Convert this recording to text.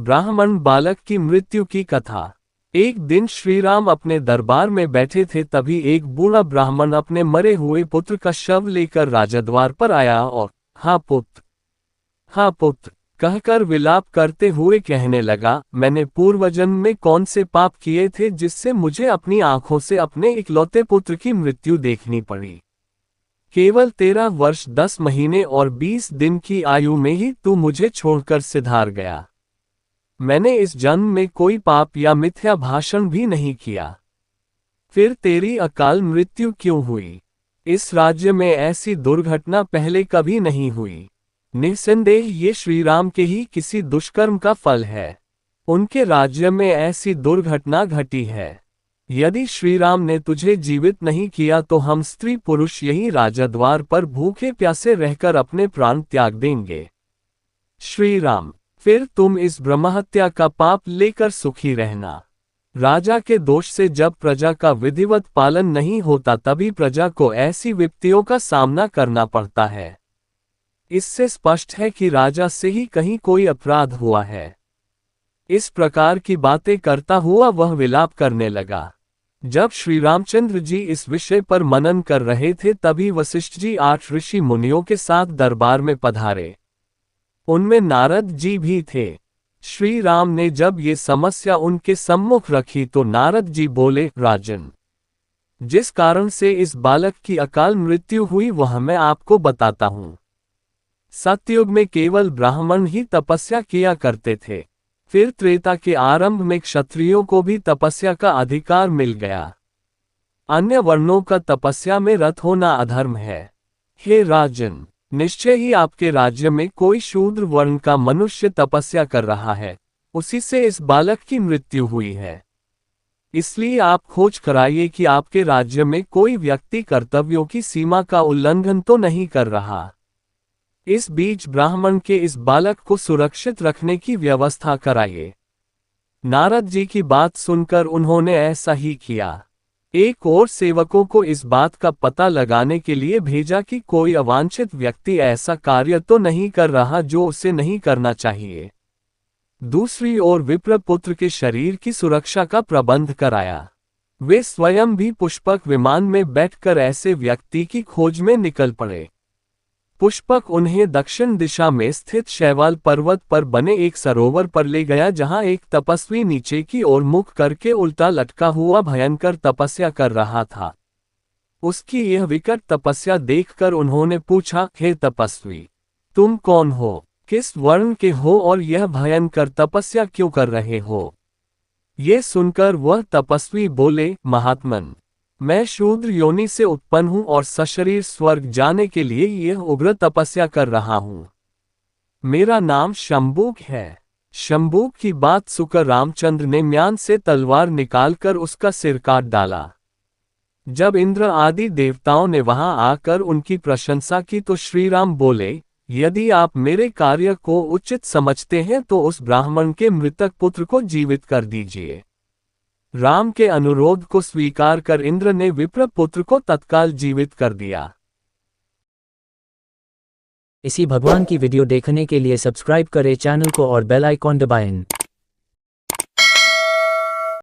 ब्राह्मण बालक की मृत्यु की कथा। एक दिन श्री राम अपने दरबार में बैठे थे, तभी एक बूढ़ा ब्राह्मण अपने मरे हुए पुत्र का शव लेकर राजद्वार पर आया और हाँ पुत्र कहकर विलाप करते हुए कहने लगा, मैंने पूर्वजन्म में कौन से पाप किए थे जिससे मुझे अपनी आंखों से अपने इकलौते पुत्र की मृत्यु देखनी पड़ी। केवल 13 वर्ष 10 महीने और 20 दिन की आयु में ही तू मुझे छोड़कर सिधार गया। मैंने इस जन्म में कोई पाप या मिथ्या भाषण भी नहीं किया, फिर तेरी अकाल मृत्यु क्यों हुई? इस राज्य में ऐसी दुर्घटना पहले कभी नहीं हुई। निस्संदेह ये श्री राम के ही किसी दुष्कर्म का फल है। उनके राज्य में ऐसी दुर्घटना घटी है। यदि श्री राम ने तुझे जीवित नहीं किया तो हम स्त्री पुरुष यही राजद्वार पर भूखे प्यासे रहकर अपने प्राण त्याग देंगे। श्री राम, फिर तुम इस ब्रह्महत्या का पाप लेकर सुखी रहना। राजा के दोष से जब प्रजा का विधिवत पालन नहीं होता तभी प्रजा को ऐसी विपत्तियों का सामना करना पड़ता है। इससे स्पष्ट है कि राजा से ही कहीं कोई अपराध हुआ है। इस प्रकार की बातें करता हुआ वह विलाप करने लगा। जब श्री रामचंद्र जी इस विषय पर मनन कर रहे थे तभी वशिष्ठ जी 8 ऋषि मुनियों के साथ दरबार में पधारे। उनमें नारद जी भी थे। श्री राम ने जब ये समस्या उनके सम्मुख रखी तो नारद जी बोले, राजन, जिस कारण से इस बालक की अकाल मृत्यु हुई वह मैं आपको बताता हूं। सतयुग में केवल ब्राह्मण ही तपस्या किया करते थे। फिर त्रेता के आरंभ में क्षत्रियों को भी तपस्या का अधिकार मिल गया। अन्य वर्णों का तपस्या में रत होना अधर्म है। हे राजन, निश्चय ही आपके राज्य में कोई शूद्र वर्ण का मनुष्य तपस्या कर रहा है, उसी से इस बालक की मृत्यु हुई है। इसलिए आप खोज कराइए कि आपके राज्य में कोई व्यक्ति कर्तव्यों की सीमा का उल्लंघन तो नहीं कर रहा। इस बीच ब्राह्मण के इस बालक को सुरक्षित रखने की व्यवस्था कराइए। नारद जी की बात सुनकर उन्होंने ऐसा ही किया। एक और सेवकों को इस बात का पता लगाने के लिए भेजा कि कोई अवांछित व्यक्ति ऐसा कार्य तो नहीं कर रहा जो उसे नहीं करना चाहिए। दूसरी ओर विप्रपुत्र के शरीर की सुरक्षा का प्रबंध कराया। वे स्वयं भी पुष्पक विमान में बैठकर ऐसे व्यक्ति की खोज में निकल पड़े। पुष्पक उन्हें दक्षिण दिशा में स्थित शैवाल पर्वत पर बने एक सरोवर पर ले गया, जहां एक तपस्वी नीचे की ओर मुख करके उल्टा लटका हुआ भयंकर तपस्या कर रहा था। उसकी यह विकट तपस्या देखकर उन्होंने पूछा, हे तपस्वी, तुम कौन हो, किस वर्ण के हो और यह भयंकर तपस्या क्यों कर रहे हो? ये सुनकर वह तपस्वी बोले, महात्मन, मैं शूद्र योनि से उत्पन्न हूं और सशरीर स्वर्ग जाने के लिए यह उग्र तपस्या कर रहा हूं। मेरा नाम शंबुक है। शंबुक की बात सुनकर रामचंद्र ने म्यान से तलवार निकालकर उसका सिर काट डाला। जब इंद्र आदि देवताओं ने वहां आकर उनकी प्रशंसा की तो श्री राम बोले, यदि आप मेरे कार्य को उचित समझते हैं तो उस ब्राह्मण के मृतक पुत्र को जीवित कर दीजिए। राम के अनुरोध को स्वीकार कर इंद्र ने विप्रपुत्र को तत्काल जीवित कर दिया। इसी भगवान की वीडियो देखने के लिए सब्सक्राइब करें चैनल को और बेल आइकॉन दबाएं।